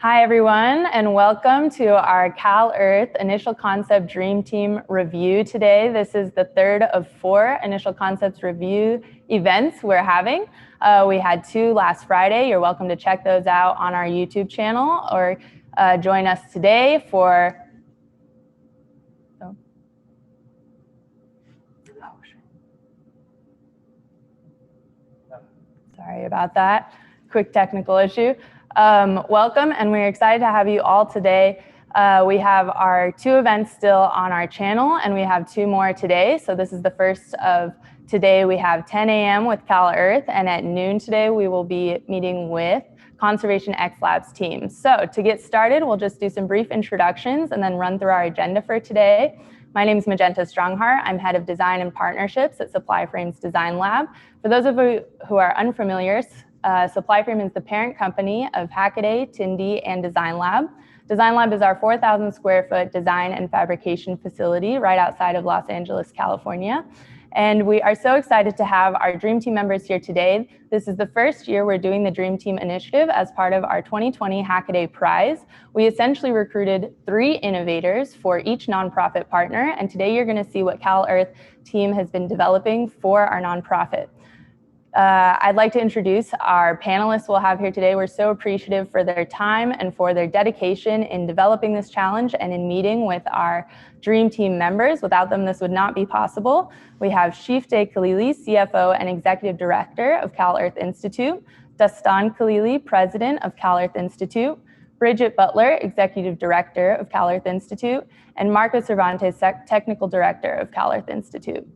Hi, everyone, and welcome to our CalEarth Initial Concept Dream Team Review today. This is the third of 4 Initial Concepts Review events we're having. We had 2 last Friday. You're welcome to check those out on our YouTube channel or join us today for... Sorry about that. Quick technical issue. Welcome, and we're excited to have you all today. We have our 2 events still on our channel, and we have 2 more today. So this is the first of today. We have 10 a.m. with CalEarth, and at noon today, we will be meeting with Conservation X Labs team. So to get started, we'll just do some brief introductions and then run through our agenda for today. My name is Magenta Strongheart. I'm head of design and partnerships at SupplyFrame's Design Lab. For those of you who are unfamiliar, SupplyFrame is the parent company of Hackaday, Tindy, and Design Lab. Design Lab is our 4,000 square foot design and fabrication facility right outside of Los Angeles, California. And we are so excited to have our Dream Team members here today. This is the first year we're doing the Dream Team initiative as part of our 2020 Hackaday Prize. We essentially recruited 3 innovators for each nonprofit partner, and today you're going to see what CalEarth team has been developing for our nonprofit. I'd like to introduce our panelists we'll have here today. We're so appreciative for their time and for their dedication in developing this challenge and in meeting with our Dream Team members. Without them, this would not be possible. We have Shifte Khalili, CFO and Executive Director of CalEarth Institute, Dastan Khalili, President of CalEarth Institute, Bridget Butler, Executive Director of CalEarth Institute, and Marco Cervantes, Technical Director of CalEarth Institute.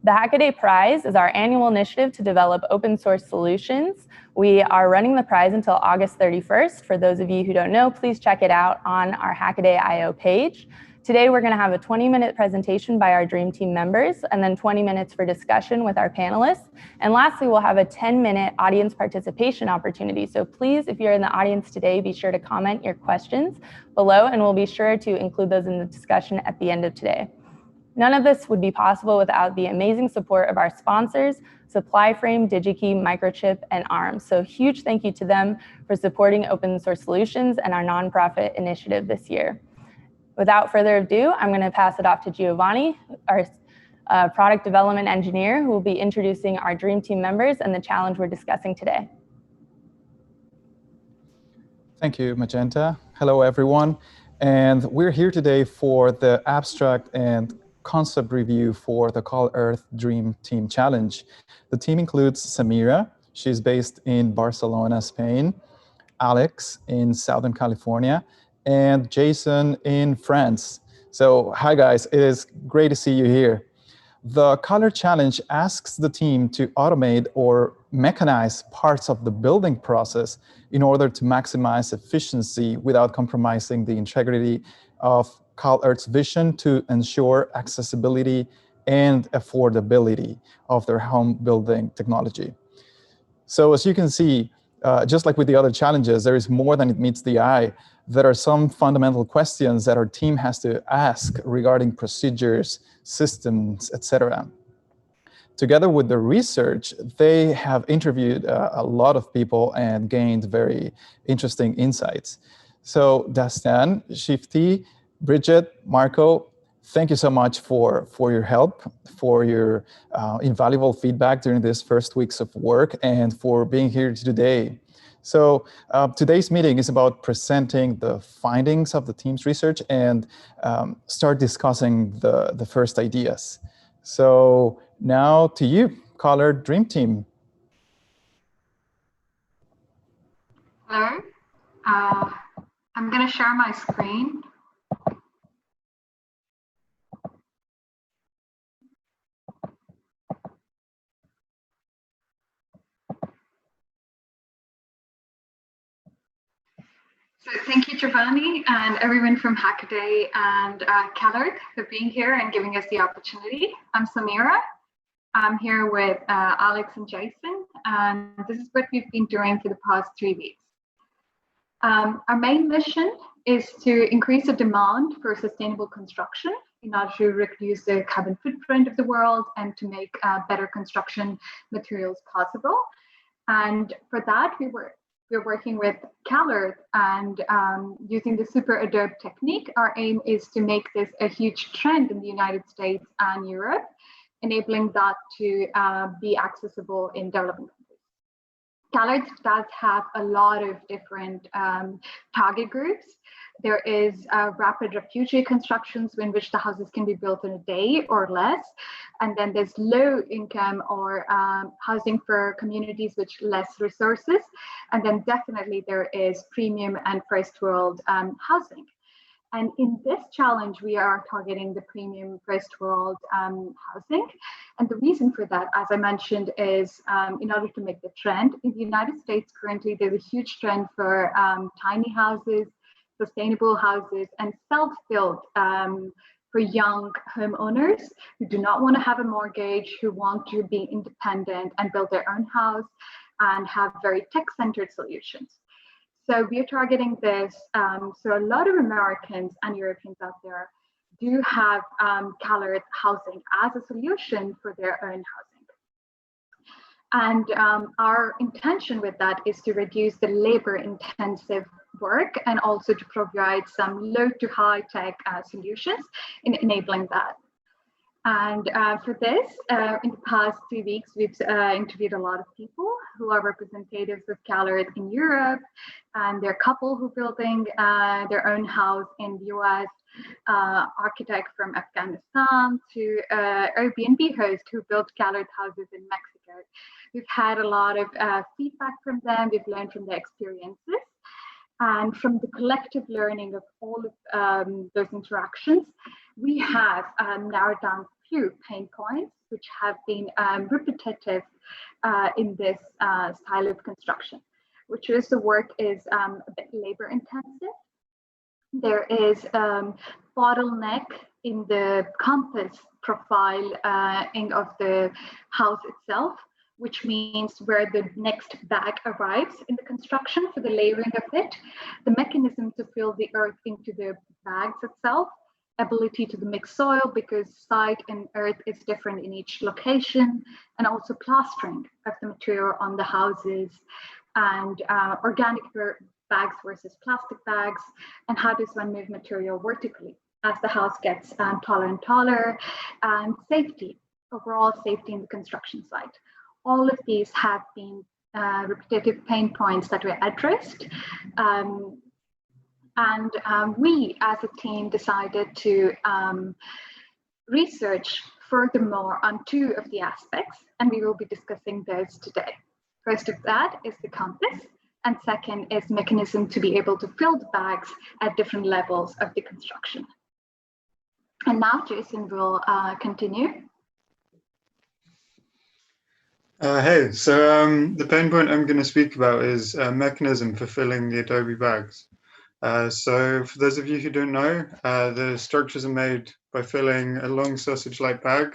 The Hackaday Prize is our annual initiative to develop open source solutions. We are running the prize until August 31st. For those of you who don't know, please check it out on our Hackaday IO page. Today, we're going to have a 20-minute presentation by our Dream Team members, and then 20 minutes for discussion with our panelists. And lastly, we'll have a 10-minute audience participation opportunity. So please, if you're in the audience today, be sure to comment your questions below, and we'll be sure to include those in the discussion at the end of today. None of this would be possible without the amazing support of our sponsors, SupplyFrame, DigiKey, Microchip, and ARM. So huge thank you to them for supporting open source solutions and our nonprofit initiative this year. Without further ado, I'm going to pass it off to Giovanni, our product development engineer, who will be introducing our Dream Team members and the challenge we're discussing today. Thank you, Magenta. Hello, everyone. And we're here today for the abstract and concept review for the CalEarth Dream Team Challenge. The team includes Samira, she's based in Barcelona, Spain, Alex in Southern California, and Jason in France. So hi guys, it is great to see you here. The CalEarth Challenge asks the team to automate or mechanize parts of the building process in order to maximize efficiency without compromising the integrity of CalEarth's vision to ensure accessibility and affordability of their home building technology. So as you can see, just like with the other challenges, there is more than it meets the eye. There are some fundamental questions that our team has to ask regarding procedures, systems, etc. Together with the research, they have interviewed a lot of people and gained very interesting insights. So Dastan, Shifty, Bridget, Marco, thank you so much for your help, for your invaluable feedback during these first weeks of work, and for being here today. So today's meeting is about presenting the findings of the team's research and start discussing the first ideas. So now to you, CalEarth Dream Team. Hello, I'm going to share my screen. So thank you, Giovanni, and everyone from Hackaday and CalEarth for being here and giving us the opportunity. I'm Samira. I'm here with Alex and Jason, and this is what we've been doing for the past 3 weeks. Our main mission is to increase the demand for sustainable construction in order to reduce the carbon footprint of the world and to make better construction materials possible. And for that, we we're working with CalEarth and using the SuperAdobe technique. Our aim is to make this a huge trend in the United States and Europe, enabling that to be accessible in developing countries. CalEarth does have a lot of different target groups. There is rapid refugee constructions in which the houses can be built in a day or less. And then there's low income or housing for communities with less resources. And then definitely there is premium and first world housing. And in this challenge, we are targeting the premium first world housing. And the reason for that, as I mentioned, is in order to make the trend. In the United States, currently, there's a huge trend for tiny houses, sustainable houses, and self-built for young homeowners who do not want to have a mortgage, who want to be independent and build their own house and have very tech-centered solutions. So we are targeting this. So a lot of Americans and Europeans out there do have CalEarth housing as a solution for their own housing. And our intention with that is to reduce the labor-intensive work and also to provide some low to high tech solutions in enabling that. And for this, in the past 2 weeks, we've interviewed a lot of people who are representatives of CalEarth in Europe, and they're a couple who are building their own house in the US, architect from Afghanistan to Airbnb host who built CalEarth houses in Mexico. We've had a lot of feedback from them. We've learned from their experiences. And from the collective learning of all of those interactions, we have narrowed down a few pain points which have been repetitive in this style of construction, which is the work is a bit labor intensive. There is bottleneck in the compass profile of the house itself, which means where the next bag arrives in the construction for the layering of it, the mechanism to fill the earth into the bags itself, ability to mix soil because site and earth is different in each location, and also plastering of the material on the houses, and organic bags versus plastic bags, and how does one move material vertically as the house gets taller and taller, and safety, overall safety in the construction site. All of these have been repetitive pain points that were addressed. We as a team decided to research furthermore on 2 of the aspects, and we will be discussing those today. First of that is the compass, and second is mechanism to be able to fill the bags at different levels of the construction. And now Jason will continue. Hey, so the pain point I'm going to speak about is a mechanism for filling the Adobe bags. So for those of you who don't know, the structures are made by filling a long sausage-like bag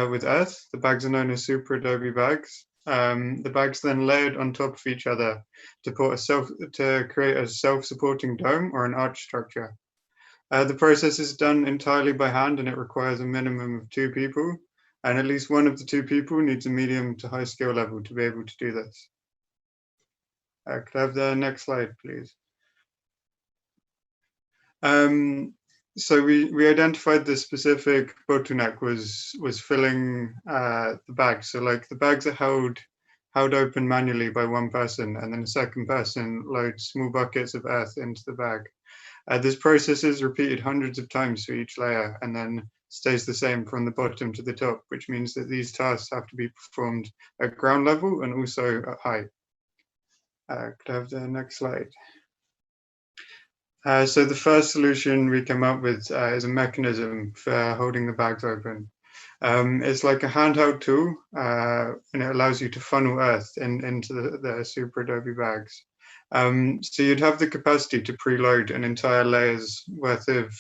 with earth. The bags are known as SuperAdobe bags. The bags then layered on top of each other to create a self-supporting dome or an arch structure. The process is done entirely by hand, and it requires a minimum of 2 people. And at least one of the 2 people needs a medium to high skill level to be able to do this. Could I have the next slide, please? So we identified the specific bottleneck was filling the bags. So like the bags are held open manually by one person, and then a second person loads small buckets of earth into the bag. This process is repeated hundreds of times for each layer, and then stays the same from the bottom to the top, which means that these tasks have to be performed at ground level and also at height. Could I have the next slide? So the first solution we came up with is a mechanism for holding the bags open. It's like a handheld tool, and it allows you to funnel earth into the SuperAdobe bags. So you'd have the capacity to preload an entire layer's worth of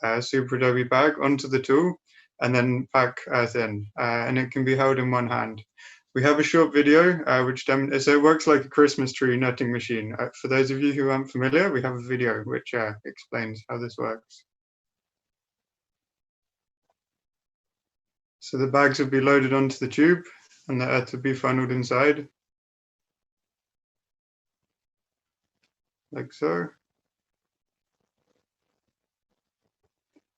SuperAdobe bag onto the tool and then pack earth in, and it can be held in one hand. We have a short video so it works like a Christmas tree netting machine. For those of you who aren't familiar, we have a video which explains how this works. So the bags will be loaded onto the tube and the earth will be funneled inside. like so.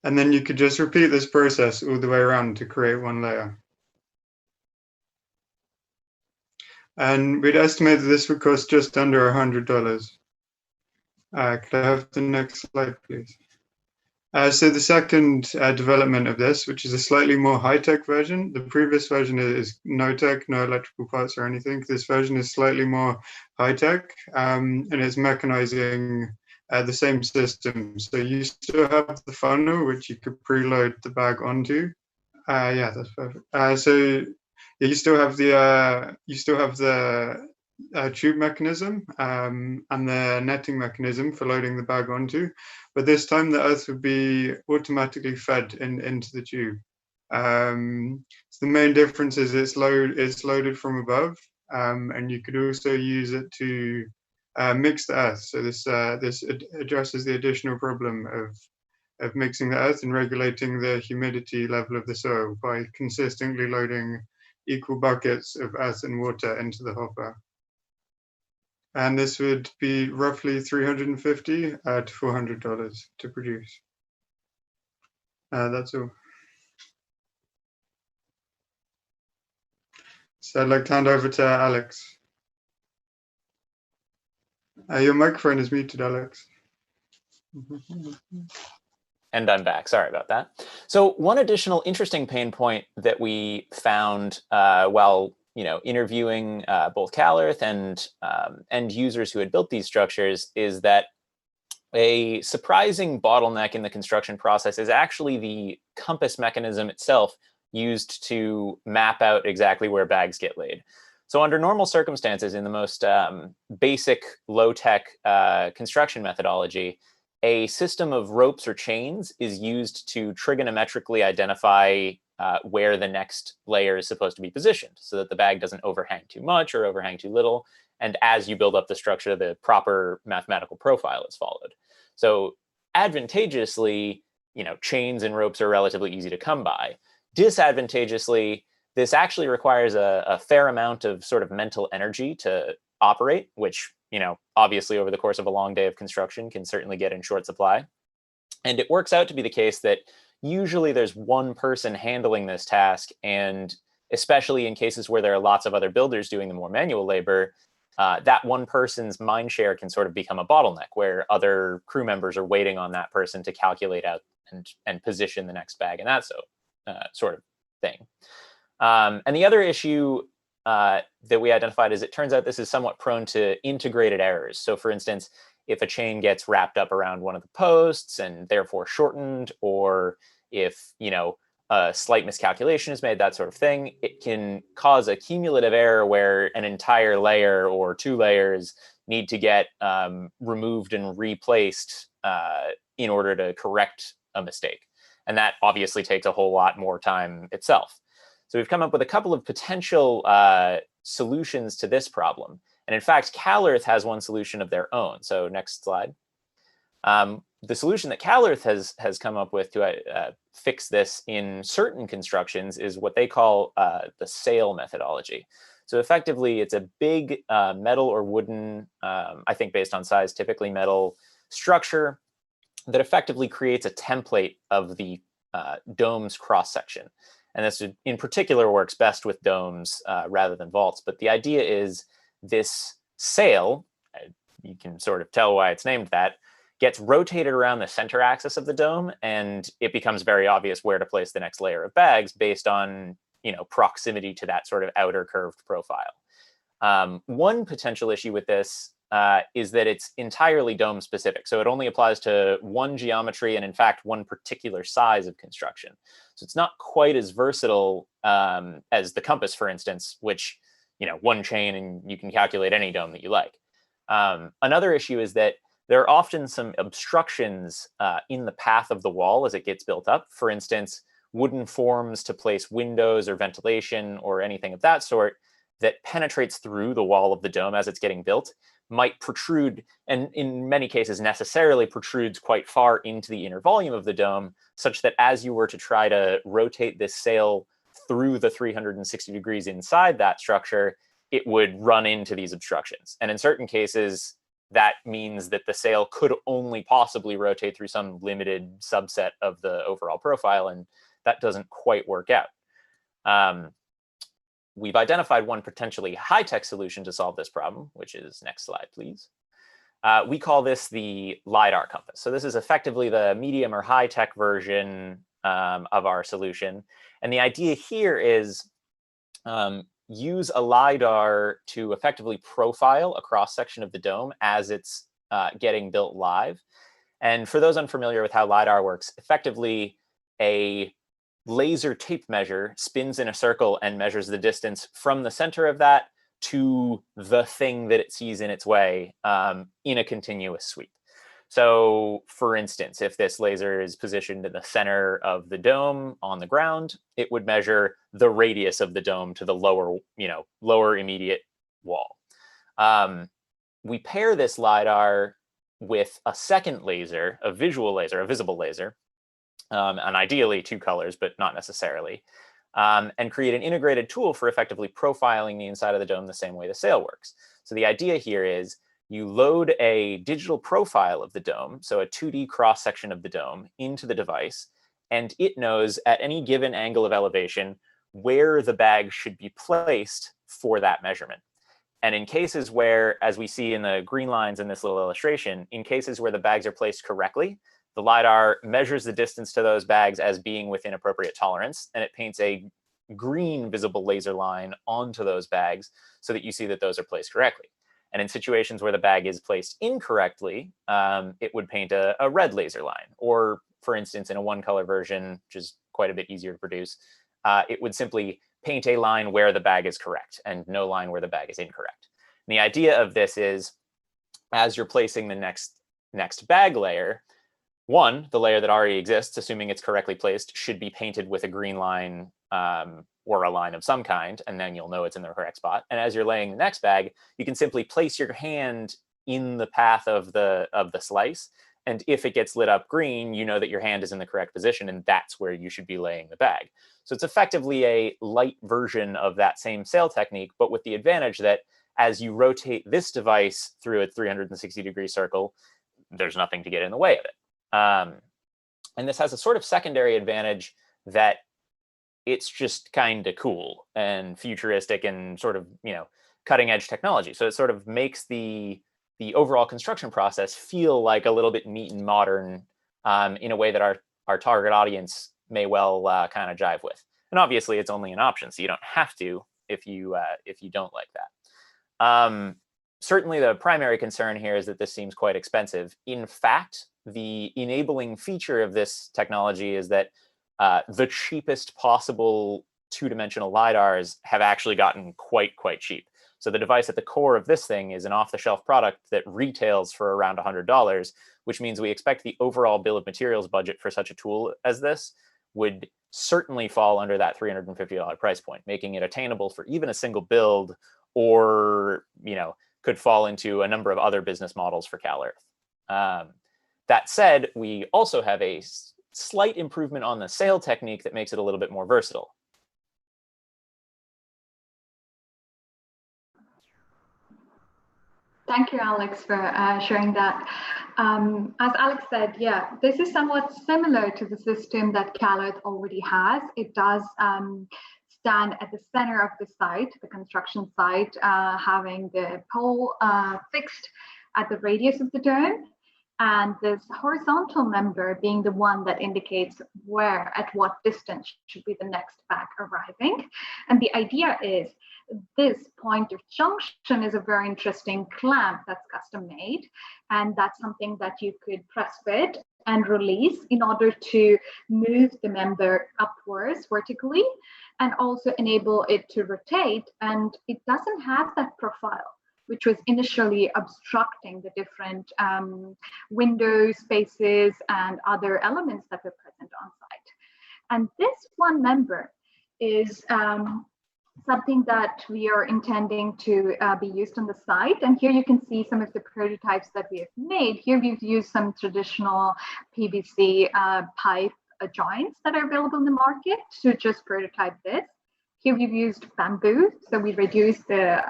And then you could just repeat this process all the way around to create one layer. And we'd estimate that this would cost just under $100. Could I have the next slide, please? So the second development of this, which is a slightly more high-tech version, the previous version is no tech, no electrical parts or anything. This version is slightly more high-tech, and it's mechanizing the same system. So you still have the funnel, which you could preload the bag onto. Yeah, that's perfect. So you still have the tube mechanism and the netting mechanism for loading the bag onto, but this time the earth would be automatically fed into the tube. So the main difference is it's loaded from above, and you could also use it to mix the earth. So this addresses the additional problem of mixing the earth and regulating the humidity level of the soil by consistently loading equal buckets of earth and water into the hopper. And this would be roughly $350 to $400 to produce. That's all. So I'd like to hand over to Alex. Your microphone is muted, Alex. And I'm back. Sorry about that. So one additional interesting pain point that we found while interviewing both CalEarth and end users who had built these structures is that a surprising bottleneck in the construction process is actually the compass mechanism itself used to map out exactly where bags get laid. So under normal circumstances, in the most basic low-tech construction methodology, a system of ropes or chains is used to trigonometrically identify where the next layer is supposed to be positioned so that the bag doesn't overhang too much or overhang too little. And as you build up the structure, the proper mathematical profile is followed. So advantageously, chains and ropes are relatively easy to come by. Disadvantageously, this actually requires a fair amount of sort of mental energy to operate, which, obviously over the course of a long day of construction can certainly get in short supply. And it works out to be the case that usually there's one person handling this task, and especially in cases where there are lots of other builders doing the more manual labor, that one person's mind share can sort of become a bottleneck where other crew members are waiting on that person to calculate out and position the next bag and that sort of thing. And the other issue that we identified is it turns out this is somewhat prone to integrated errors. So for instance, if a chain gets wrapped up around one of the posts and therefore shortened, or if, a slight miscalculation is made, that sort of thing, it can cause a cumulative error where an entire layer or two layers need to get removed and replaced in order to correct a mistake. And that obviously takes a whole lot more time itself. So we've come up with a couple of potential solutions to this problem. And in fact, CalEarth has one solution of their own. So next slide. The solution that CalEarth has come up with to fix this in certain constructions is what they call the sail methodology. So effectively, it's a big metal or wooden, I think based on size, typically metal structure that effectively creates a template of the dome's cross-section. And this in particular works best with domes rather than vaults. But the idea is this sail, you can sort of tell why it's named that, gets rotated around the center axis of the dome, and it becomes very obvious where to place the next layer of bags based on proximity to that sort of outer curved profile. One potential issue with this is that it's entirely dome specific. So it only applies to one geometry and in fact, one particular size of construction. So it's not quite as versatile as the compass, for instance, which, one chain and you can calculate any dome that you like. Another issue is that there are often some obstructions in the path of the wall as it gets built up. For instance, wooden forms to place windows or ventilation or anything of that sort that penetrates through the wall of the dome as it's getting built might protrude, and in many cases necessarily protrudes quite far into the inner volume of the dome, such that as you were to try to rotate this sail through the 360 degrees inside that structure, it would run into these obstructions. And in certain cases, that means that the sail could only possibly rotate through some limited subset of the overall profile, and that doesn't quite work out. We've identified one potentially high-tech solution to solve this problem, which is, next slide, please. We call this the Lidar compass. So this is effectively the medium or high-tech version of our solution. And the idea here is use a Lidar to effectively profile a cross-section of the dome as it's getting built live. And for those unfamiliar with how Lidar works, effectively a laser tape measure spins in a circle and measures the distance from the center of that to the thing that it sees in its way in a continuous sweep. So for instance, if this laser is positioned in the center of the dome on the ground, it would measure the radius of the dome to the lower immediate wall. We pair this Lidar with a second laser, a visual laser, a visible laser, and ideally 2 colors, but not necessarily, and create an integrated tool for effectively profiling the inside of the dome the same way the sail works. So the idea here is you load a digital profile of the dome, so a 2D cross-section of the dome, into the device, and it knows at any given angle of elevation where the bag should be placed for that measurement. And in cases where, as we see in the green lines in this little illustration, in cases where the bags are placed correctly, the Lidar measures the distance to those bags as being within appropriate tolerance, and it paints a green visible laser line onto those bags so that you see that those are placed correctly. And in situations where the bag is placed incorrectly, it would paint a red laser line. Or, for instance, in a 1-color version, which is quite a bit easier to produce, it would simply paint a line where the bag is correct and no line where the bag is incorrect. And the idea of this is, as you're placing the next bag layer, one, the layer that already exists, assuming it's correctly placed, should be painted with a green line or a line of some kind, and then you'll know it's in the correct spot. And as you're laying the next bag, you can simply place your hand in the path of the slice. And if it gets lit up green, you know that your hand is in the correct position, and that's where you should be laying the bag. So it's effectively a light version of that same sail technique, but with the advantage that as you rotate this device through a 360-degree circle, there's nothing to get in the way of it. And this has a sort of secondary advantage that it's just kind of cool and futuristic and sort of, cutting edge technology. So it sort of makes the overall construction process feel like a little bit neat and modern in a way that our target audience may well kind of jive with. And obviously it's only an option, so you don't have to if you don't like that. Certainly the primary concern here is that this seems quite expensive. In fact, the enabling feature of this technology is that the cheapest possible 2-dimensional LiDARs have actually gotten quite cheap. So the device at the core of this thing is an off-the-shelf product that retails for around $100, which means we expect the overall bill of materials budget for such a tool as this would certainly fall under that $350 price point, making it attainable for even a single build, or could fall into a number of other business models for CalEarth. That said, we also have a slight improvement on the sail technique that makes it a little bit more versatile. Thank you, Alex, for sharing that. As Alex said, yeah, this is somewhat similar to the system that CalEarth already has. It does stand at the center of the site, the construction site, having the pole fixed at the radius of the dome, and this horizontal member being the one that indicates where, at what distance should be the next bag arriving. And the idea is this point of junction is a very interesting clamp that's custom made, and that's something that you could press fit and release in order to move the member upwards vertically, and also enable it to rotate. And it doesn't have that profile, which was initially obstructing the different windows, spaces, and other elements that were present on site. And this one member is something that we are intending to be used on the site. And here you can see some of the prototypes that we have made. Here we've used some traditional PVC pipe joints that are available in the market to just prototype this. Here we've used bamboo, so we reduce the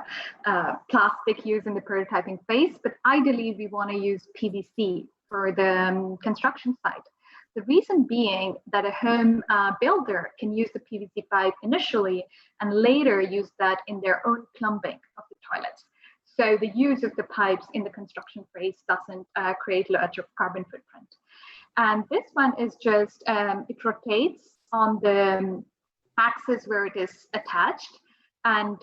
plastic used in the prototyping phase, but ideally we want to use PVC for the construction site. The reason being that a home builder can use the PVC pipe initially and later use that in their own plumbing of the toilets. So the use of the pipes in the construction phase doesn't create large carbon footprint. And this one is just, it rotates on the axis where it is attached, and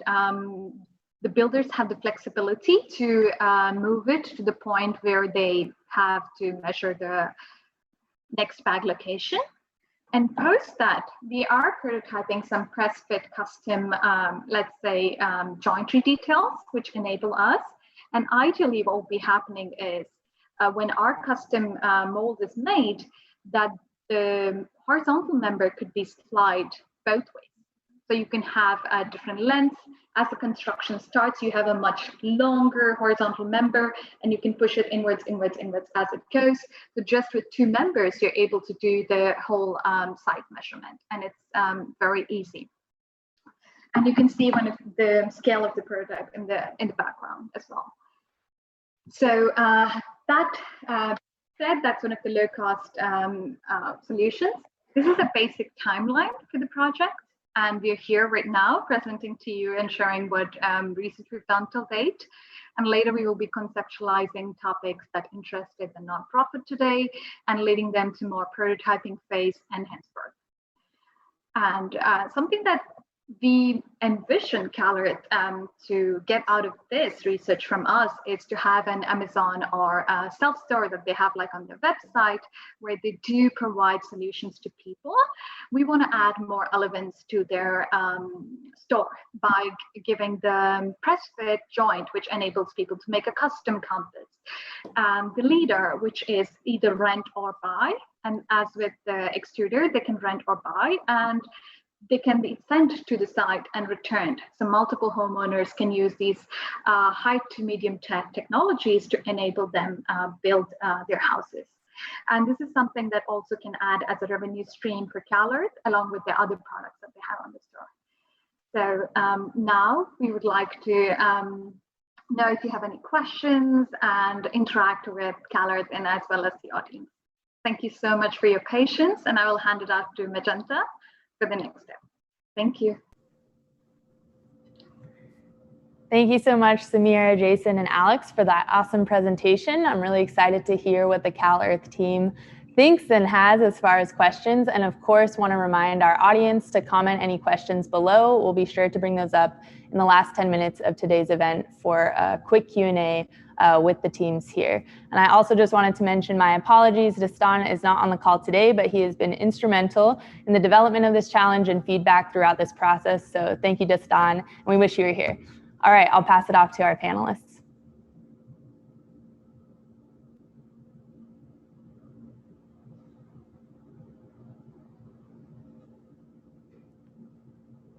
the builders have the flexibility to move it to the point where they have to measure the next bag location. And post that, we are prototyping some press fit custom, let's say, jointry details, which enable us. And ideally, what will be happening is when our custom mold is made, that the horizontal member could be supplied both ways. So you can have a different length. As the construction starts, you have a much longer horizontal member, and you can push it inwards, inwards, inwards as it goes. So just with 2 members, you're able to do the whole site measurement, and it's very easy. And you can see one of the scale of the prototype in the background as well. So that's one of the low-cost solutions. This is a basic timeline for the project. And we're here right now presenting to you and sharing what research we've done till date. And later we will be conceptualizing topics that interested the nonprofit today and leading them to more prototyping phase and henceforth. And something that we envision CalEarth to get out of this research from us is to have an Amazon or self-store that they have like on their website, where they do provide solutions to people. We want to add more elements to their store by giving the press fit joint, which enables people to make a custom compass. The Lidar, which is either rent or buy, and as with the extruder, they can rent or buy, and they can be sent to the site and returned. So multiple homeowners can use these high to medium tech technologies to enable them build their houses. And this is something that also can add as a revenue stream for CalEarth, along with the other products that they have on the store. So now we would like to know if you have any questions and interact with CalEarth and as well as the audience. Thank you so much for your patience, and I will hand it off to Magenta for the next step. Thank you. Thank you so much, Samira, Jason, and Alex, for that awesome presentation. I'm really excited to hear what the CalEarth team thinks and has as far as questions. And of course, want to remind our audience to comment any questions below. We'll be sure to bring those up in the last 10 minutes of today's event for a quick Q&A with the teams here. And I also just wanted to mention my apologies. Dastan is not on the call today, but he has been instrumental in the development of this challenge and feedback throughout this process. So thank you, Dastan, and we wish you were here. All right, I'll pass it off to our panelists.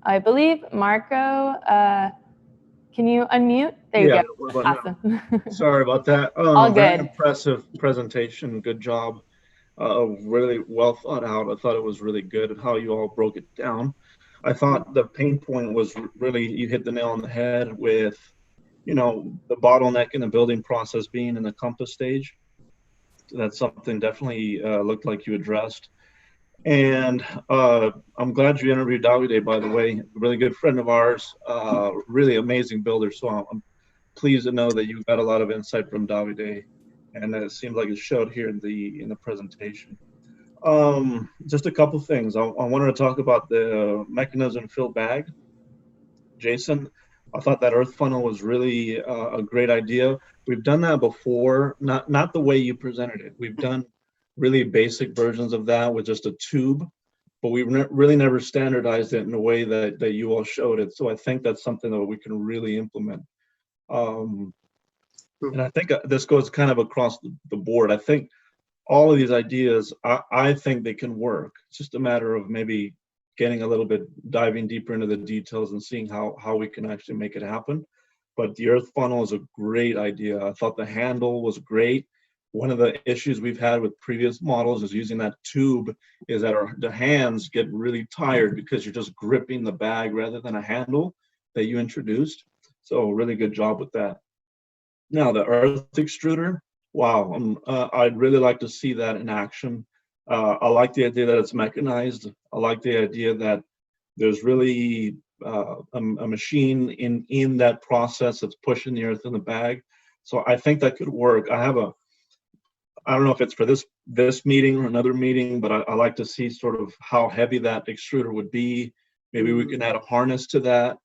I believe Marco, can you unmute? There you go. Awesome. Sorry about that. All good. Very impressive presentation. Good job. Really well thought out. I thought it was really good how you all broke it down. I thought the pain point was really, you hit the nail on the head with, you know, the bottleneck in the building process being in the compass stage. That's something definitely looked like you addressed. And I'm glad you interviewed Davide, by the way, a really good friend of ours, really amazing builder. So I'm pleased to know that you got a lot of insight from Davide, and it seems like it showed here in the presentation. Just a couple things. I wanted to talk about the mechanism fill bag. Jason, I thought that earth funnel was really a great idea. We've done that before, not the way you presented it. We've done really basic versions of that with just a tube, but we've really never standardized it in a way that you all showed it. So I think that's something that we can really implement. And I think this goes kind of across the board. I think all of these ideas, I think they can work. It's just a matter of maybe getting a little bit, diving deeper into the details and seeing how we can actually make it happen. But the earth funnel is a great idea. I thought the handle was great. one of the issues we've had with previous models is using that tube is that the hands get really tired because you're just gripping the bag rather than a handle that you introduced. So really good job with that. Now the earth extruder, wow, I'd really like to see that in action. I like the idea that it's mechanized. I like the idea that there's really a machine in that process that's pushing the earth in the bag. So I think that could work. I don't know if it's for this meeting or another meeting, but I like to see sort of how heavy that extruder would be. Maybe we can add a harness to that,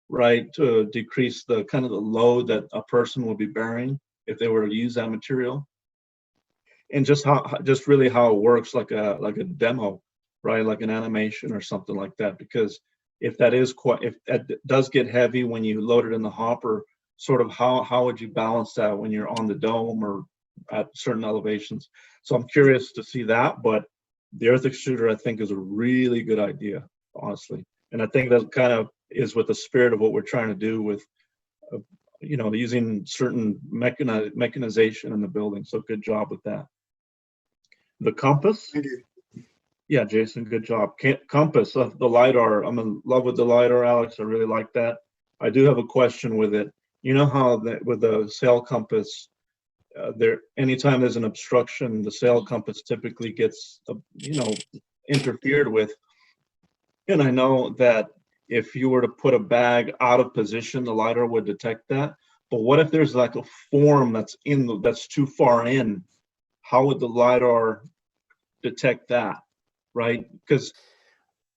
right, to decrease the kind of the load that a person would be bearing if they were to use that material. And just really how it works, like a demo, right, like an animation or something like that. Because if that does get heavy when you load it in the hopper, sort of how would you balance that when you're on the dome or at certain elevations? So I'm curious to see that, but the earth extruder I think is a really good idea, honestly. And I think that kind of is with the spirit of what we're trying to do with, using certain mechanization in the building. So good job with that. The compass. Thank you. Yeah, Jason, good job. Compass, the Lidar. I'm in love with the Lidar, Alex. I really like that. I do have a question with it. You know how with the sail compass, anytime there's an obstruction, the sail compass typically gets, interfered with. And I know that if you were to put a bag out of position, the Lidar would detect that. But what if there's like a form that's too far in? How would the Lidar detect that, right? Because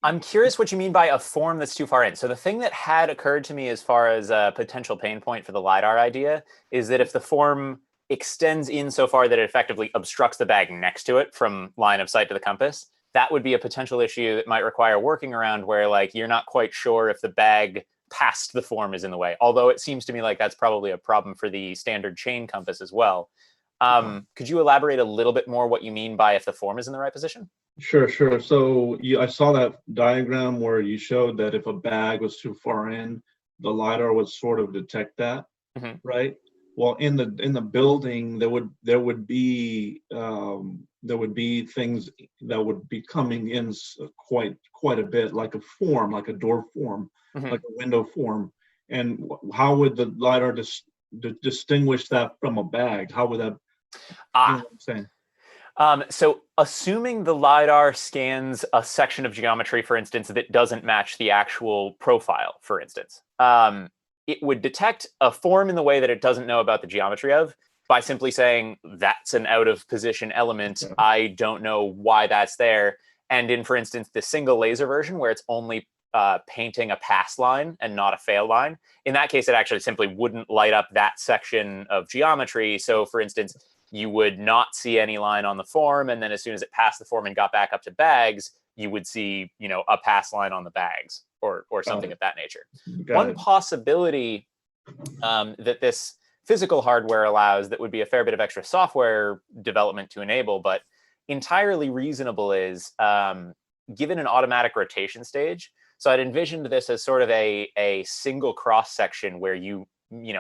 I'm curious what you mean by a form that's too far in. So the thing that had occurred to me as far as a potential pain point for the Lidar idea is that if the form extends in so far that it effectively obstructs the bag next to it from line of sight to the compass, that would be a potential issue that might require working around where like you're not quite sure if the bag past the form is in the way. Although it seems to me like that's probably a problem for the standard chain compass as well. Could you elaborate a little bit more what you mean by if the form is in the right position? Sure. So I saw that diagram where you showed that if a bag was too far in, the Lidar would sort of detect that, right? Well, in the building, there would be things that would be coming in quite a bit, like a form, like a door form, like a window form. And how would the Lidar distinguish that from a bag? How would that? You know what I'm saying? So assuming the Lidar scans a section of geometry, for instance, that doesn't match the actual profile, for instance, it would detect a form in the way that it doesn't know about the geometry of by simply saying, that's an out of position element. Yeah. I don't know why that's there. And in, for instance, the single laser version where it's only painting a pass line and not a fail line, in that case, it actually simply wouldn't light up that section of geometry. So for instance, you would not see any line on the form. And then as soon as it passed the form and got back up to bags, you would see, a pass line on the bags or something of that nature. One possibility that this physical hardware allows that would be a fair bit of extra software development to enable, but entirely reasonable is given an automatic rotation stage. So I'd envisioned this as sort of a single cross section where you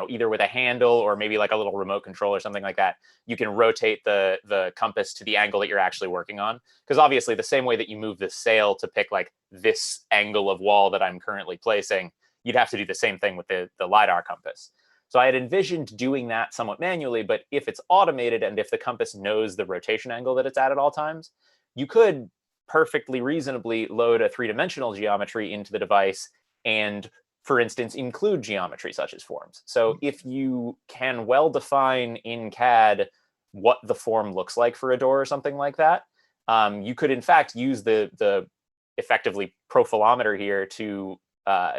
either with a handle or maybe like a little remote control or something like that, you can rotate the compass to the angle that you're actually working on. Because obviously the same way that you move the sail to pick like this angle of wall that I'm currently placing, you'd have to do the same thing with the Lidar compass. So I had envisioned doing that somewhat manually, but if it's automated and if the compass knows the rotation angle that it's at all times, you could perfectly reasonably load a three-dimensional geometry into the device and, for instance, include geometry such as forms. So if you can well define in CAD what the form looks like for a door or something like that, you could in fact use the effectively profilometer here to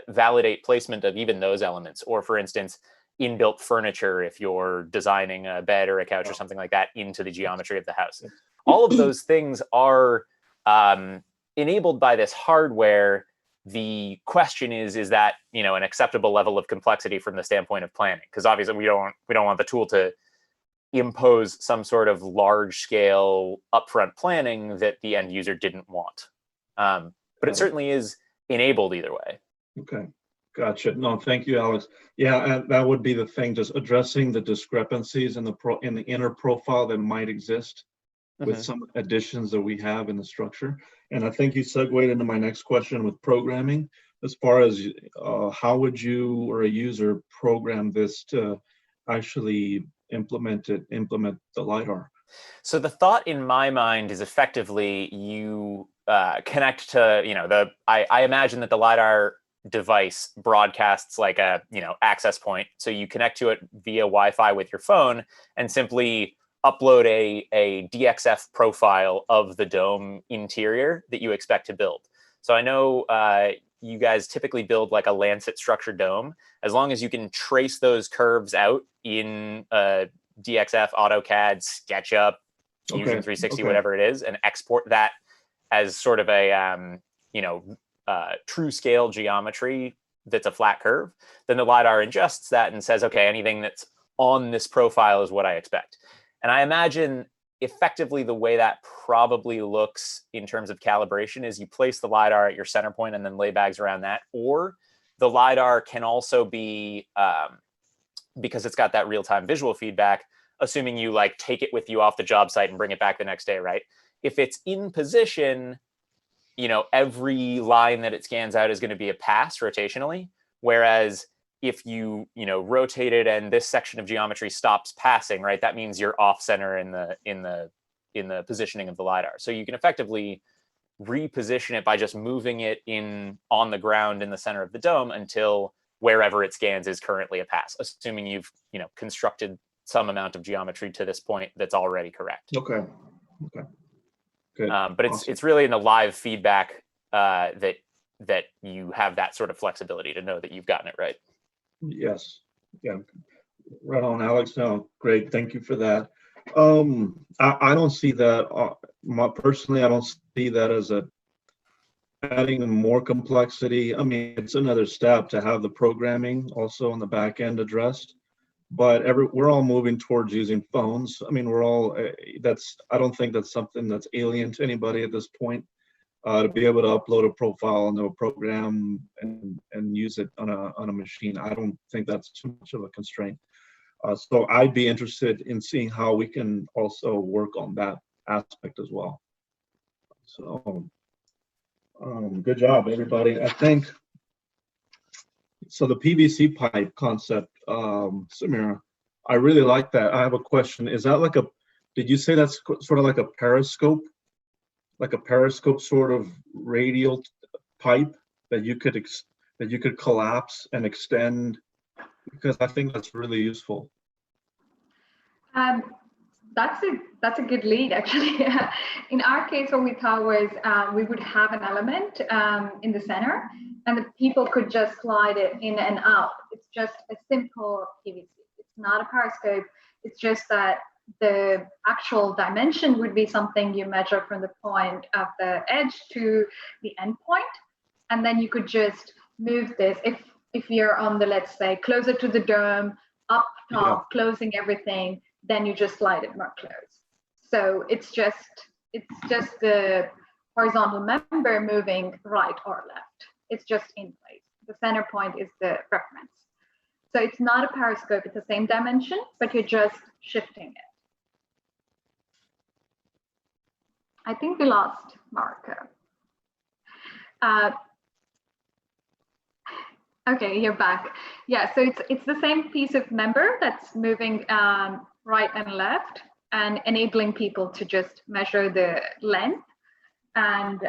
validate placement of even those elements. Or for instance, inbuilt furniture if you're designing a bed or a couch or something like that into the geometry of the house. All of those things are enabled by this hardware. The question is that an acceptable level of complexity from the standpoint of planning? Because obviously we don't want the tool to impose some sort of large scale upfront planning that the end user didn't want. But it certainly is enabled either way. Okay, Gotcha. No, thank you, Alex. Yeah, and that would be the thing, just addressing the discrepancies in the inner profile that might exist with some additions that we have in the structure. And I think you segued into my next question with programming, as far as how would you or a user program this to actually implement the Lidar? So the thought in my mind is effectively you connect to, I imagine that the Lidar device broadcasts like a, access point. So you connect to it via Wi-Fi with your phone and simply upload a DXF profile of the dome interior that you expect to build. So I know you guys typically build like a Lancet structured dome. As long as you can trace those curves out in DXF, AutoCAD, SketchUp, Fusion 360, whatever it is, and export that as sort of a true scale geometry that's a flat curve, then the Lidar ingests that and says, okay, anything that's on this profile is what I expect. And I imagine effectively the way that probably looks in terms of calibration is you place the Lidar at your center point and then lay bags around that. Or the Lidar can also be, because it's got that real-time visual feedback, assuming you like take it with you off the job site and bring it back the next day, right? If it's in position, every line that it scans out is going to be a pass rotationally. Whereas if you, rotate it and this section of geometry stops passing, right, that means you're off center in the positioning of the Lidar. So you can effectively reposition it by just moving it on the ground in the center of the dome until wherever it scans is currently a pass, assuming you've, constructed some amount of geometry to this point that's already correct. Okay. Good. But it's really in the live feedback that you have that sort of flexibility to know that you've gotten it right. Yes. Yeah. Right on, Alex. No, great. Thank you for that. I don't see that. Personally, I don't see that as adding more complexity. I mean, it's another step to have the programming also on the back end addressed. But we're all moving towards using phones. I mean, we're all. I don't think that's something that's alien to anybody at this point. To be able to upload a profile into a program and use it on a machine, I don't think that's too much of a constraint. So I'd be interested in seeing how we can also work on that aspect as well. So good job, everybody. I think so. The PVC pipe concept, Samira, I really like that. I have a question. Is that like did you say that's sort of like a periscope? Like a periscope sort of radial pipe that you could collapse and extend, because I think that's really useful. That's a good lead, actually. In our case, what we thought was we would have an element in the center, and the people could just slide it in and out. It's just a simple PVC. It's not a periscope. It's just that the actual dimension would be something you measure from the point of the edge to the end point, and then you could just move this if you're on the, let's say, closer to the dome, up top, closing everything, then you just slide it more close. So it's just the horizontal member moving right or left. It's just in place. The center point is the reference. So it's not a periscope, it's the same dimension, but you're just shifting it. I think we lost Marco. Okay, you're back. Yeah, so it's the same piece of member that's moving right and left and enabling people to just measure the length. And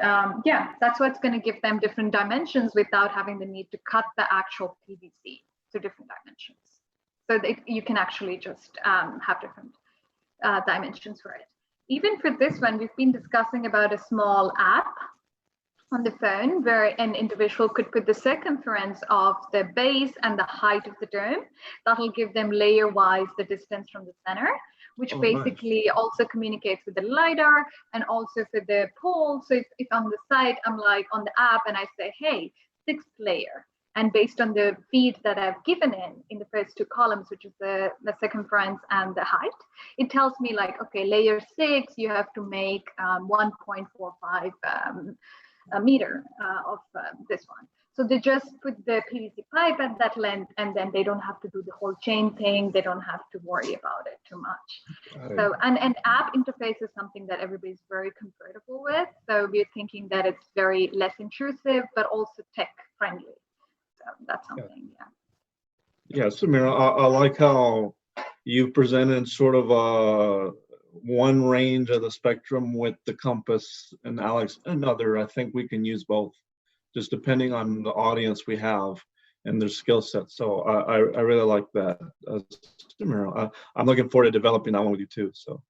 yeah, that's what's going to give them different dimensions without having the need to cut the actual PVC to different dimensions. So you can actually just have different dimensions for it. Even for this one, we've been discussing about a small app on the phone where an individual could put the circumference of the base and the height of the dome. That'll give them layer-wise the distance from the center, which basically also communicates with the Lidar and also for the pole. So if on the site, I'm like on the app and I say, hey, 6th layer. And based on the feed that I've given in the first two columns, which is the circumference and the height, it tells me like, okay, layer 6, you have to make 1.45 meter of this one. So they just put the PVC pipe at that length, and then they don't have to do the whole chain thing. They don't have to worry about it too much. So, and app interface is something that everybody's very comfortable with. So we're thinking that it's very less intrusive, but also tech friendly. So that's something, Yeah, Samira, I like how you presented sort of one range of the spectrum with the compass, and Alex another. I think we can use both, just depending on the audience we have and their skill set. So I really like that, Samira. I'm looking forward to developing that one with you too. So,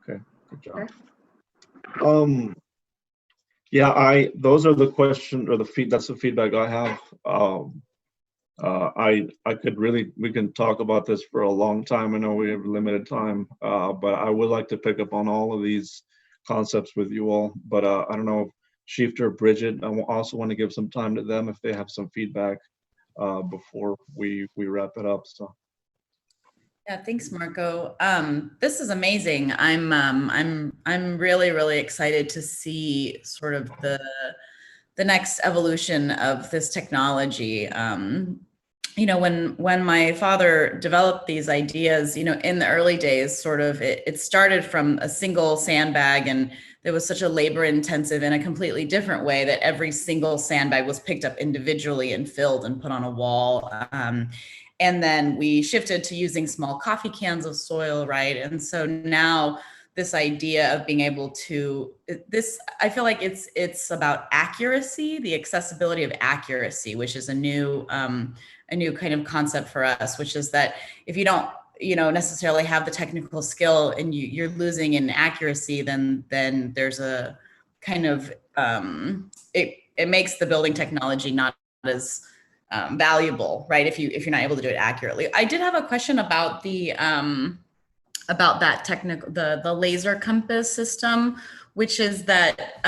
okay, good job. Yeah, those are the questions or that's the feedback I have. I could we can talk about this for a long time. I know we have limited time, but I would like to pick up on all of these concepts with you all. But I don't know, Shifter or Bridget, I also want to give some time to them if they have some feedback before we wrap it up. So. Yeah, thanks, Marco. This is amazing. I'm really, really excited to see sort of the next evolution of this technology. You know, when my father developed these ideas, you know, in the early days, sort of it started from a single sandbag, and there was such a labor intensive in a completely different way that every single sandbag was picked up individually and filled and put on a wall. And then we shifted to using small coffee cans of soil, right? And so now this idea of being able to, I feel like it's about accuracy, the accessibility of accuracy, which is a new kind of concept for us, which is that if you don't, you know, necessarily have the technical skill and you're losing in accuracy, then there's a kind of, it makes the building technology not as valuable, right? If you're not able to do it accurately. I did have a question about about that technical, the laser compass system, which is that,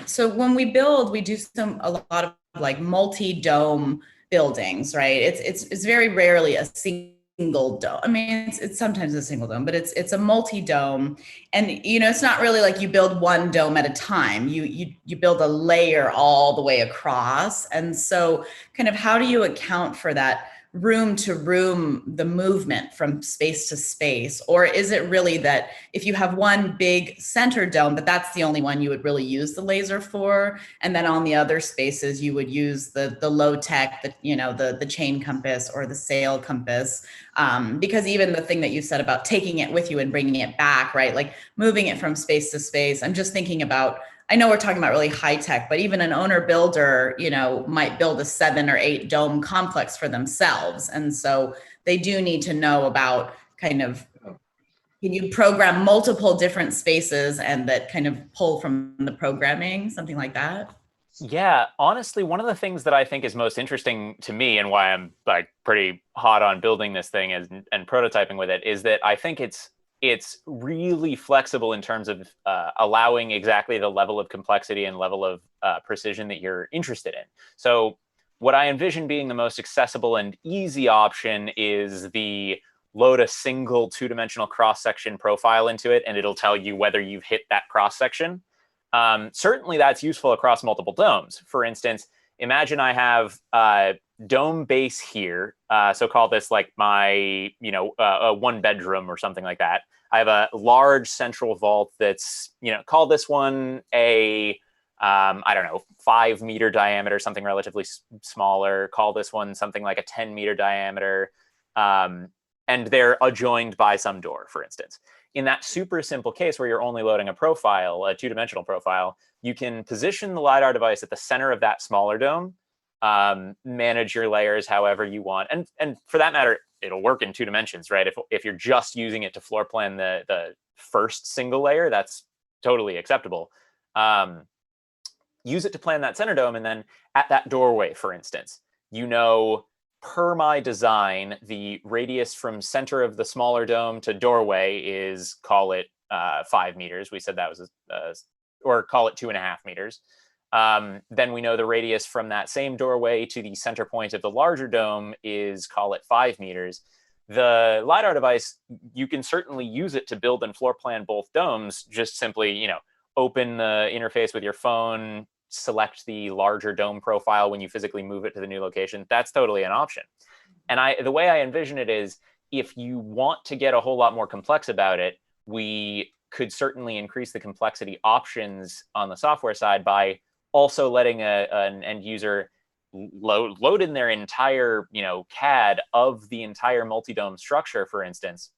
so when we build, we do a lot of like multi-dome buildings, right? It's very rarely a single dome. I mean, it's sometimes a single dome, but it's a multi-dome. And, you know, it's not really like you build one dome at a time. You build a layer all the way across. And so kind of how do you account for that room to room, the movement from space to space? Or is it really that if you have one big center dome, but that's the only one you would really use the laser for, and then on the other spaces you would use the low tech, the chain compass or the sail compass? Because even the thing that you said about taking it with you and bringing it back, right? Like moving it from space to space. I'm just thinking about, I know we're talking about really high tech, but even an owner builder, you know, might build a 7 or 8 dome complex for themselves. And so they do need to know about kind of, can you program multiple different spaces and that kind of pull from the programming, something like that? Yeah, honestly, one of the things that I think is most interesting to me and why I'm like pretty hot on building this thing and prototyping with it is that I think it's really flexible in terms of allowing exactly the level of complexity and level of precision that you're interested in. So what I envision being the most accessible and easy option is the load a single 2-dimensional cross-section profile into it, and it'll tell you whether you've hit that cross-section. Certainly that's useful across multiple domes. For instance, imagine I have dome base here. So call this like my, a 1-bedroom or something like that. I have a large central vault that's, call this one a, I don't know, 5-meter diameter, something relatively smaller. Call this one something like a 10-meter diameter. And they're adjoined by some door, for instance. In that super simple case where you're only loading a profile, a 2-dimensional profile, you can position the Lidar device at the center of that smaller dome, manage your layers however you want. And for that matter, it'll work in 2 dimensions, right? If you're just using it to floor plan the first single layer, that's totally acceptable. Use it to plan that center dome, and then at that doorway, for instance, per my design, the radius from center of the smaller dome to doorway is, call it 5 meters. We said that was, or call it 2.5 meters. Then we know the radius from that same doorway to the center point of the larger dome is, call it 5 meters. The Lidar device, you can certainly use it to build and floor plan both domes. Just simply, open the interface with your phone, select the larger dome profile when you physically move it to the new location, that's totally an option. And the way I envision it is, if you want to get a whole lot more complex about it, we could certainly increase the complexity options on the software side by also letting an end user load in their entire, CAD of the entire multi-dome structure, for instance.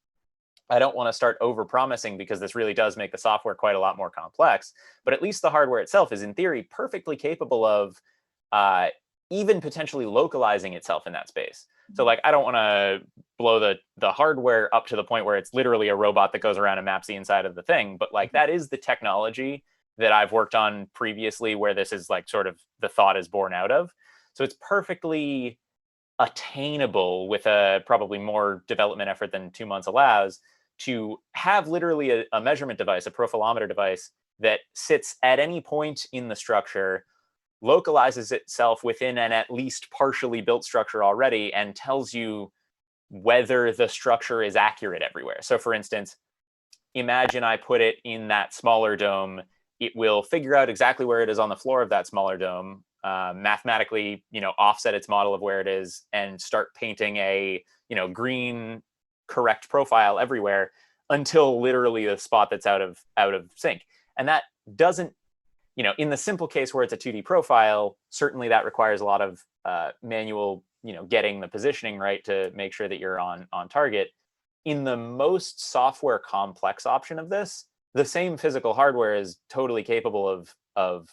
I don't want to start over-promising, because this really does make the software quite a lot more complex, but at least the hardware itself is, in theory, perfectly capable of even potentially localizing itself in that space. So like, I don't want to blow the hardware up to the point where it's literally a robot that goes around and maps the inside of the thing, but like, that is the technology that I've worked on previously, where this is like sort of the thought is born out of. So it's perfectly attainable, with a probably more development effort than 2 months allows, to have literally a measurement device, a profilometer device, that sits at any point in the structure, localizes itself within an at least partially built structure already, and tells you whether the structure is accurate everywhere. So for instance, imagine I put it in that smaller dome. It will figure out exactly where it is on the floor of that smaller dome, mathematically, offset its model of where it is, and start painting a, green correct profile everywhere, until literally the spot that's out of sync. And that doesn't, in the simple case where it's a 2D profile, certainly that requires a lot of manual, getting the positioning right to make sure that you're on target. In the most software complex option of this, the same physical hardware is totally capable of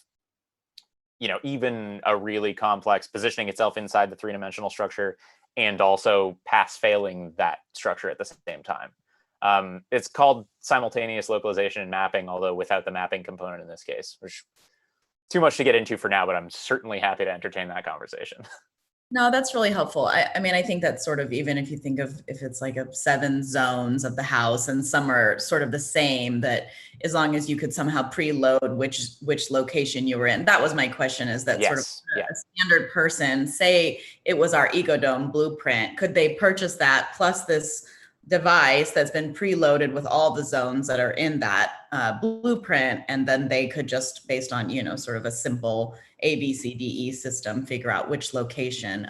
even a really complex positioning itself inside the 3-dimensional structure, and also pass failing that structure at the same time. It's called simultaneous localization and mapping, although without the mapping component in this case, which too much to get into for now, but I'm certainly happy to entertain that conversation. No, that's really helpful. I mean, I think that's sort of, even if you think of, if it's like 7 zones of the house and some are sort of the same, that as long as you could somehow preload which location you were in. That was my question, is that sort of a standard person, say it was our EcoDome blueprint, could they purchase that plus this device that's been preloaded with all the zones that are in that blueprint, and then they could just, based on, sort of a simple ABCDE system, figure out which location.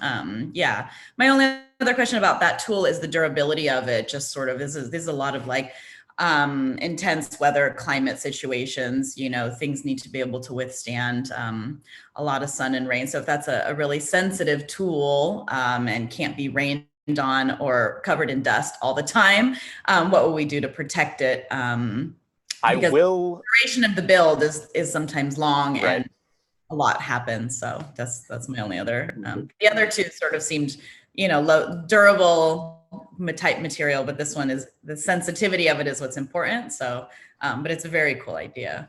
Yeah. My only other question about that tool is the durability of it. Just sort of, this is a lot of like intense weather, climate situations, things need to be able to withstand a lot of sun and rain. So if that's a really sensitive tool and can't be rained on or covered in dust all the time, what will we do to protect it? The duration of the build is sometimes long, right, and a lot happens. So that's my only other. The other two sort of seemed, low, durable type material, but this one is, the sensitivity of it is what's important. So, but it's a very cool idea.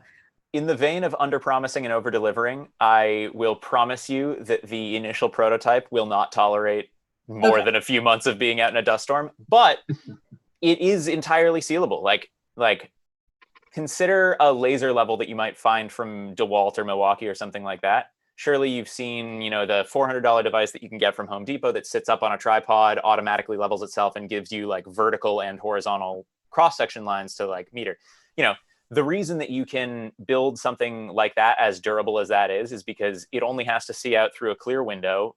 In the vein of under-promising and over-delivering, I will promise you that the initial prototype will not tolerate more than a few months of being out in a dust storm, but it is entirely sealable. Like consider a laser level that you might find from DeWalt or Milwaukee or something like that. Surely you've seen, the $400 device that you can get from Home Depot that sits up on a tripod, automatically levels itself, and gives you like vertical and horizontal cross-section lines to like meter. The reason that you can build something like that, as durable as that is because it only has to see out through a clear window.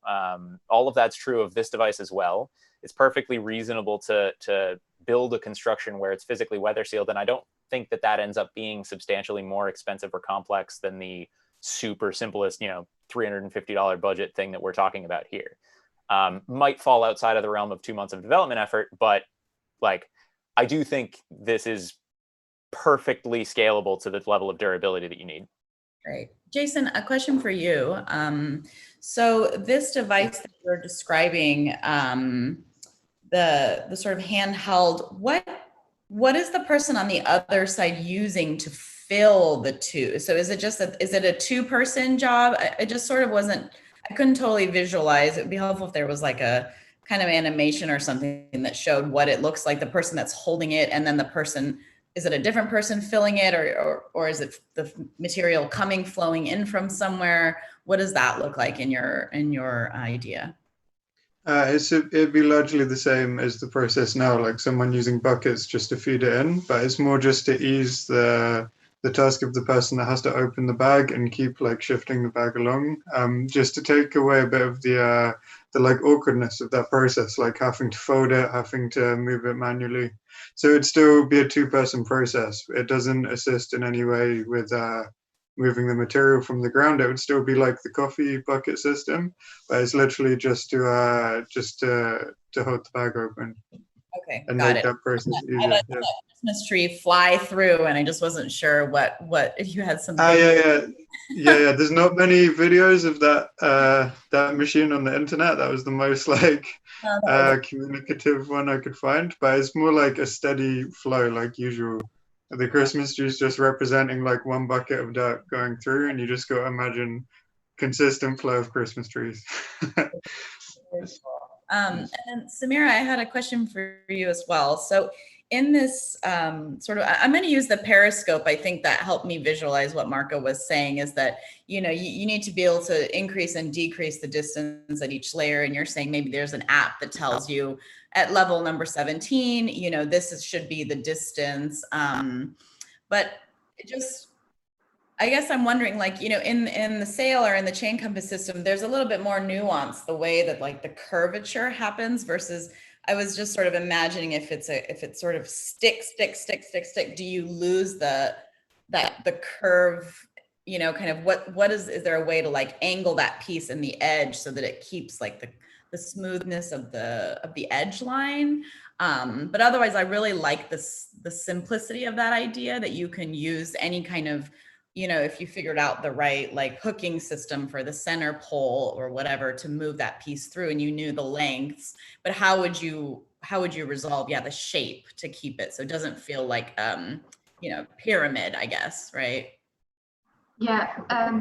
All of that's true of this device as well. It's perfectly reasonable to build a construction where it's physically weather sealed. And I don't think that ends up being substantially more expensive or complex than the super simplest, $350 budget thing that we're talking about here. Might fall outside of the realm of 2 months of development effort, but like, I do think this is perfectly scalable to the level of durability that you need. Great. Jason, a question for you. So this device that you're describing, the sort of handheld, what is the person on the other side using to fill the two? So is it a 2-person job? I just sort of I couldn't totally visualize. It would be helpful if there was like a kind of animation or something that showed what it looks like, the person that's holding it, and then the person, is it a different person filling it, or is it the material flowing in from somewhere? What does that look like in your idea? It'd be largely the same as the process now, like someone using buckets just to feed it in, but it's more just to ease the the task of the person that has to open the bag and keep like shifting the bag along, just to take away a bit of the like awkwardness of that process, like having to fold it, having to move it manually. So it'd still be a two-person process. It doesn't assist in any way with moving the material from the ground. It would still be like the coffee bucket system, but it's literally just to hold the bag open. Okay, and got make it. that process I easier. let that Christmas tree fly through, and I just wasn't sure what if you had something. Yeah. There's not many videos of that machine on the internet. That was the most like communicative one I could find, but it's more like a steady flow, like usual. The Christmas tree is just representing like one bucket of dirt going through, and you just got to imagine consistent flow of Christmas trees. And then Samira, I had a question for you as well. So in this I'm going to use the periscope. I think that helped me visualize what Marco was saying, is that, you need to be able to increase and decrease the distance at each layer. And you're saying maybe there's an app that tells you at level number 17, this should be the distance. But it just, I guess I'm wondering, like, in the sail or in the chain compass system, there's a little bit more nuance, the way that like the curvature happens versus, I was just sort of imagining if it's sort of stick, do you lose the curve, kind of what is there a way to like angle that piece in the edge so that it keeps like the smoothness of the edge line? But otherwise, I really like the simplicity of that idea that you can use any kind of, if you figured out the right like hooking system for the center pole or whatever to move that piece through, and you knew the lengths, but how would you resolve the shape to keep it so it doesn't feel like pyramid, I guess, right? Yeah,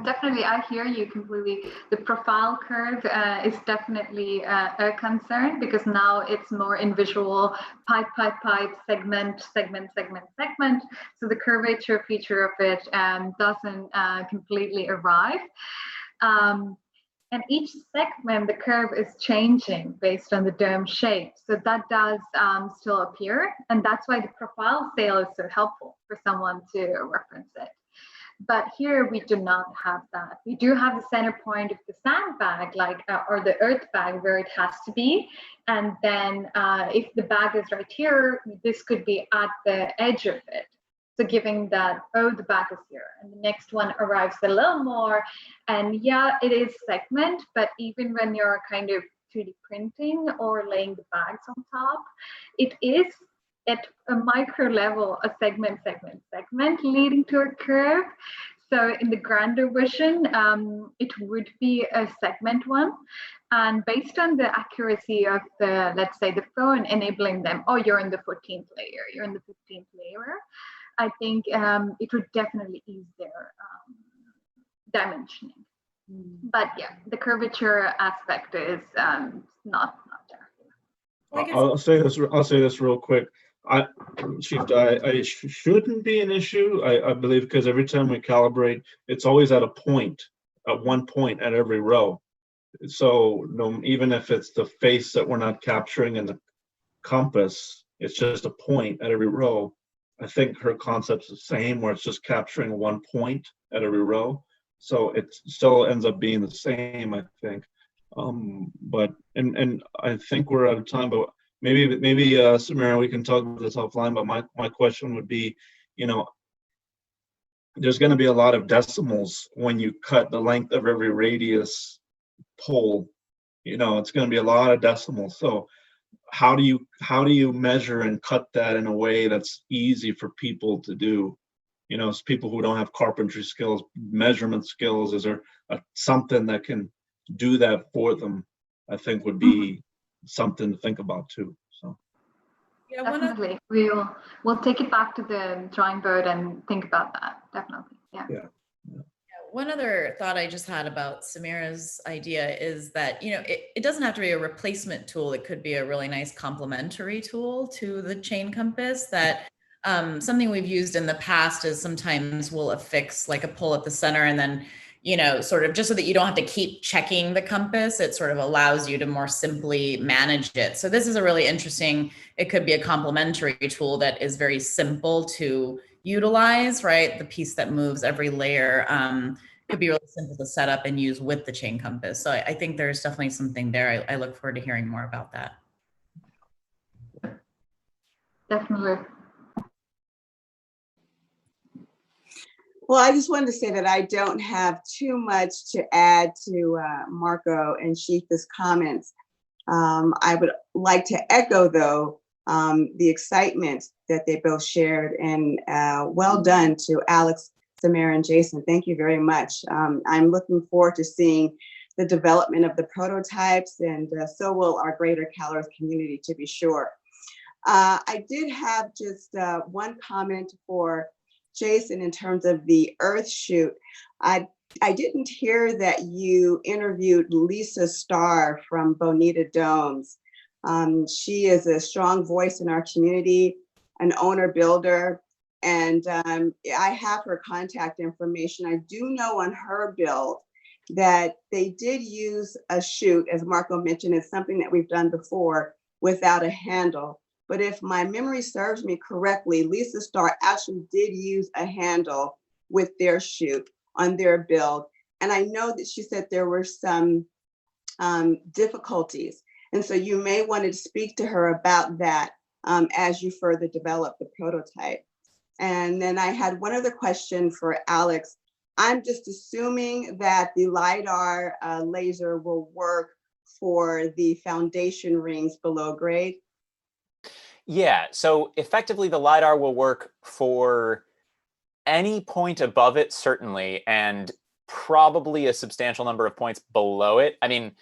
definitely. I hear you completely. The profile curve is definitely a concern, because now it's more in visual pipe, segment. So the curvature feature of it doesn't completely arrive. And each segment, the curve is changing based on the dome shape. So that does still appear. And that's why the profile sail is so helpful for someone to reference it. But here we do not have that. We do have the center point of the sandbag, or the earth bag, where it has to be. And then if the bag is right here, this could be at the edge of it. So giving that, the bag is here. And the next one arrives a little more. And yeah, it is segment, but even when you're kind of 3D printing or laying the bags on top, it is at a micro level, a segment leading to a curve. So in the grander vision, it would be a segment one. And based on the accuracy of the, let's say, the phone enabling them, you're in the 14th layer, you're in the 15th layer, I think it would definitely ease their dimensioning. But yeah, the curvature aspect is not there. I'll say this real quick. I shouldn't be an issue, I believe, because every time we calibrate, it's always at one point at every row. So even if it's the face that we're not capturing in the compass, it's just a point at every row. I think her concept's the same, where it's just capturing 1 point at every row. So it still ends up being the same, I think. But I think we're out of time, but maybe Samira, we can talk about this offline, but my question would be, there's going to be a lot of decimals when you cut the length of every radius pole. It's going to be a lot of decimals. So how do you measure and cut that in a way that's easy for people to do? It's people who don't have carpentry skills, measurement skills. Is there something that can do that for them? I think would be something to think about too. So yeah, definitely, we'll take it back to the drawing board and think about that. Definitely, yeah. One other thought I just had about Samira's idea is that, it doesn't have to be a replacement tool. It could be a really nice complementary tool to the chain compass. That something we've used in the past is sometimes we'll affix like a pole at the center, and then, sort of just so that you don't have to keep checking the compass, it sort of allows you to more simply manage it. So this is a really interesting, it could be a complementary tool that is very simple to utilize, right? The piece that moves every layer could be really simple to set up and use with the chain compass. So I think there's definitely something there. I look forward to hearing more about that. Definitely. Well, I just wanted to say that I don't have too much to add to Marco and Shifa's comments. I would like to echo, though, the excitement that they both shared, and well done to Alex, Samira, and Jason. Thank you very much. I'm looking forward to seeing the development of the prototypes, and so will our greater CalEarth community, to be sure. I did have just one comment for Jason in terms of the Earth shoot. I didn't hear that you interviewed Lisa Starr from Bonita Domes. She is a strong voice in our community, an owner builder, and I have her contact information. I do know on her build that they did use a chute, as Marco mentioned. It's something that we've done before without a handle. But if my memory serves me correctly, Lisa Starr actually did use a handle with their chute on their build. And I know that she said there were some difficulties. And so you may want to speak to her about that as you further develop the prototype. And then I had one other question for Alex. I'm just assuming that the Lidar laser will work for the foundation rings below grade. Yeah, so effectively the Lidar will work for any point above it, certainly, and probably a substantial number of points below it. I mean,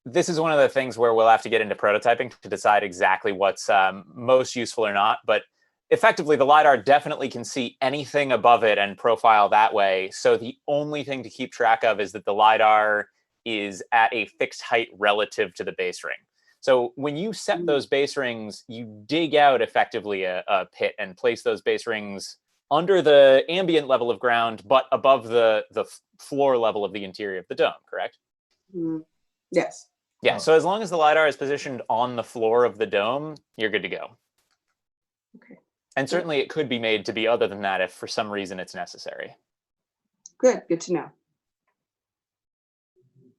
this is one of the things where we'll have to get into prototyping to decide exactly what's most useful or not. But effectively, the Lidar definitely can see anything above it and profile that way. So the only thing to keep track of is that the Lidar is at a fixed height relative to the base ring. So when you set those base rings, you dig out effectively a pit and place those base rings under the ambient level of ground, but above the floor level of the interior of the dome, correct? Yes. Yeah, so as long as the Lidar is positioned on the floor of the dome, you're good to go. Okay. And certainly it could be made to be other than that if for some reason it's necessary. Good to know.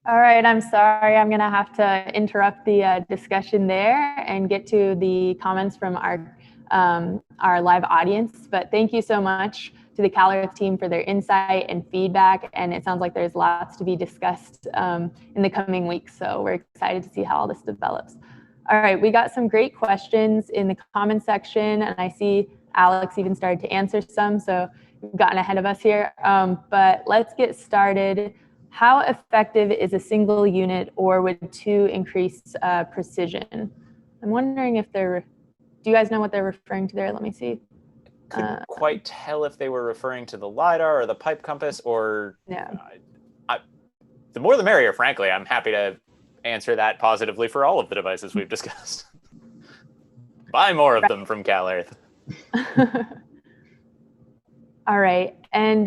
All right, I'm sorry. I'm going to have to interrupt the discussion there and get to the comments from our live audience. But thank you so much to the CalEarth team for their insight and feedback. And it sounds like there's lots to be discussed in the coming weeks. So we're excited to see how all this develops. All right, we got some great questions in the comment section, and I see Alex even started to answer some. So we've gotten ahead of us here. But let's get started. How effective is a single unit, or would two increase precision? I'm wondering if do you guys know what they're referring to there? Let me see. Couldn't quite tell if they were referring to the Lidar or the pipe compass, or yeah. The more the merrier, frankly. I'm happy to answer that positively for all of the devices we've discussed. Buy more of them from CalEarth. All right, and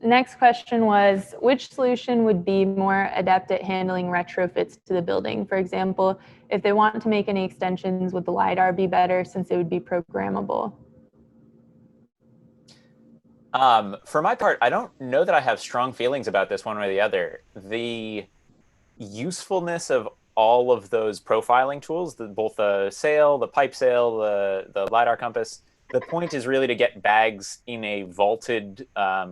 next question was, which solution would be more adept at handling retrofits to the building? For example, if they want to make any extensions, would the Lidar be better since it would be programmable? For my part, I don't know that I have strong feelings about this one way or the other. The usefulness of all of those profiling tools, both the sail, the pipe sail, the Lidar compass, the point is really to get bags in a vaulted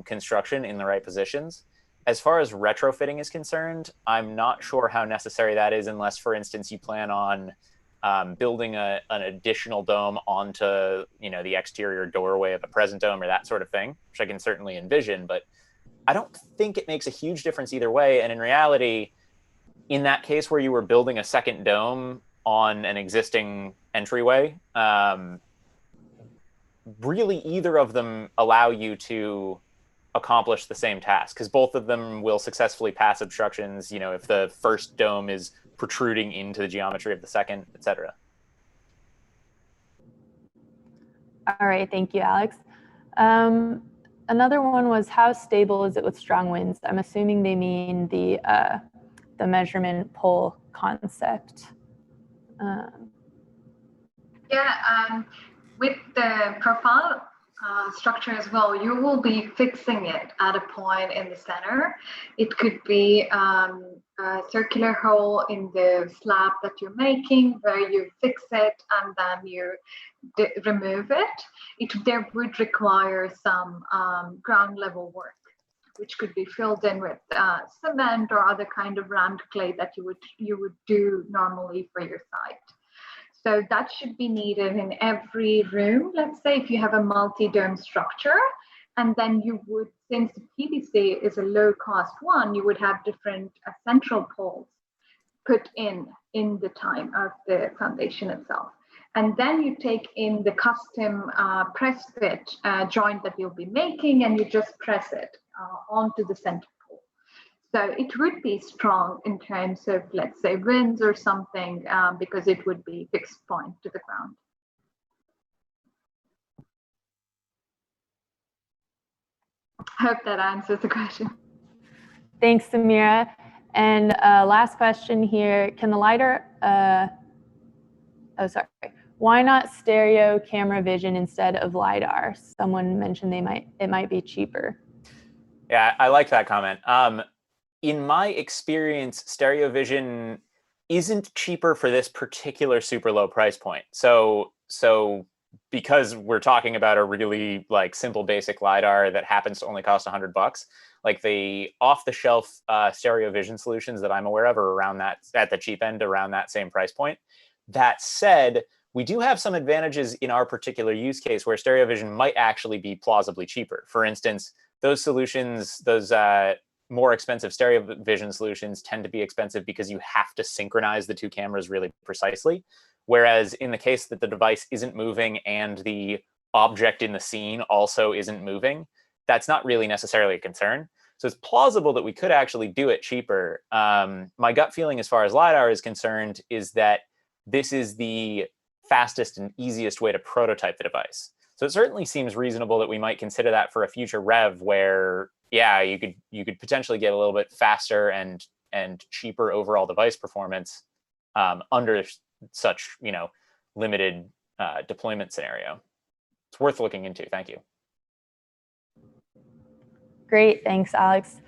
construction in the right positions. As far as retrofitting is concerned, I'm not sure how necessary that is unless, for instance, you plan on building an additional dome onto the exterior doorway of a present dome or that sort of thing, which I can certainly envision. But I don't think it makes a huge difference either way. And in reality, in that case where you were building a second dome on an existing entryway, really either of them allow you to accomplish the same task, because both of them will successfully pass obstructions, if the first dome is protruding into the geometry of the second, etc. All right, thank you, Alex. Another one was, how stable is it with strong winds? I'm assuming they mean the measurement pole concept. with the profile structure as well, you will be fixing it at a point in the center. It could be a circular hole in the slab that you're making where you fix it and then you remove it. There would require some ground level work, which could be filled in with cement or other kind of rammed clay that you would do normally for your site. So that should be needed in every room. Let's say if you have a multi-dome structure, and then you would, since the PVC is a low-cost one, you would have different central poles put in the time of the foundation itself. And then you take in the custom press fit joint that you'll be making, and you just press it onto the center pole. So it would be strong in terms of, let's say, winds or something, because it would be fixed point to the ground. Hope that answers the question. Thanks, Samira. And last question here, can the Lidar, why not stereo camera vision instead of Lidar? Someone mentioned it might be cheaper. Yeah, I like that comment. In my experience, stereo vision isn't cheaper for this particular super low price point. So because we're talking about a really like simple basic LiDAR that happens to only cost $100, like the off-the-shelf stereo vision solutions that I'm aware of are around that, at the cheap end, around that same price point. That said, we do have some advantages in our particular use case where stereo vision might actually be plausibly cheaper. For instance, those solutions, those more expensive stereo vision solutions tend to be expensive because you have to synchronize the two cameras really precisely. Whereas in the case that the device isn't moving and the object in the scene also isn't moving, that's not really necessarily a concern. So it's plausible that we could actually do it cheaper. My gut feeling as far as LiDAR is concerned is that this is the fastest and easiest way to prototype the device. So it certainly seems reasonable that we might consider that for a future rev where, yeah, you could potentially get a little bit faster and cheaper overall device performance under such, limited deployment scenario. It's worth looking into. Thank you. Great, thanks, Alex.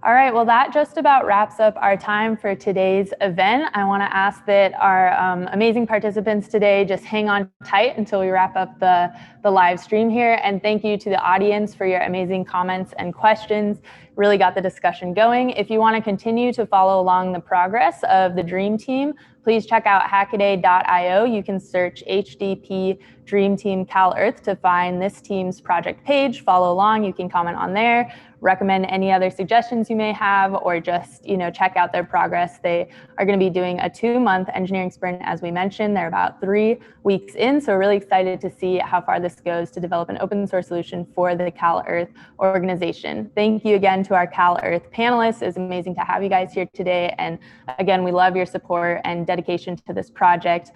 All right, well, that just about wraps up our time for today's event. I want to ask that our amazing participants today just hang on tight until we wrap up the live stream here. And thank you to the audience for your amazing comments and questions. Really got the discussion going. If you want to continue to follow along the progress of the Dream Team, please check out hackaday.io. You can search HDP Dream Team CalEarth to find this team's project page. Follow along. You can comment on there, recommend any other suggestions you may have, or just check out their progress. They are going to be doing a 2-month engineering sprint, as we mentioned. They're about 3 weeks in, so really excited to see how far this goes to develop an open source solution for the CalEarth organization. Thank you again to our CalEarth panelists. It was amazing to have you guys here today. And again, we love your support and dedication to this project.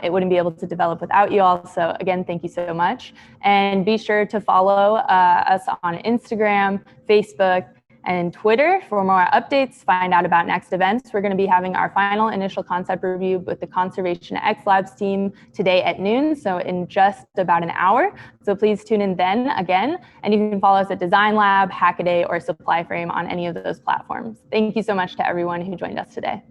It wouldn't be able to develop without you all. So again, thank you so much. And be sure to follow us on Instagram, Facebook, and Twitter for more updates, find out about next events. We're going to be having our final initial concept review with the Conservation X Labs team today at noon, so in just about an hour. So please tune in then again, and you can follow us at Design Lab, Hackaday, or SupplyFrame on any of those platforms. Thank you so much to everyone who joined us today.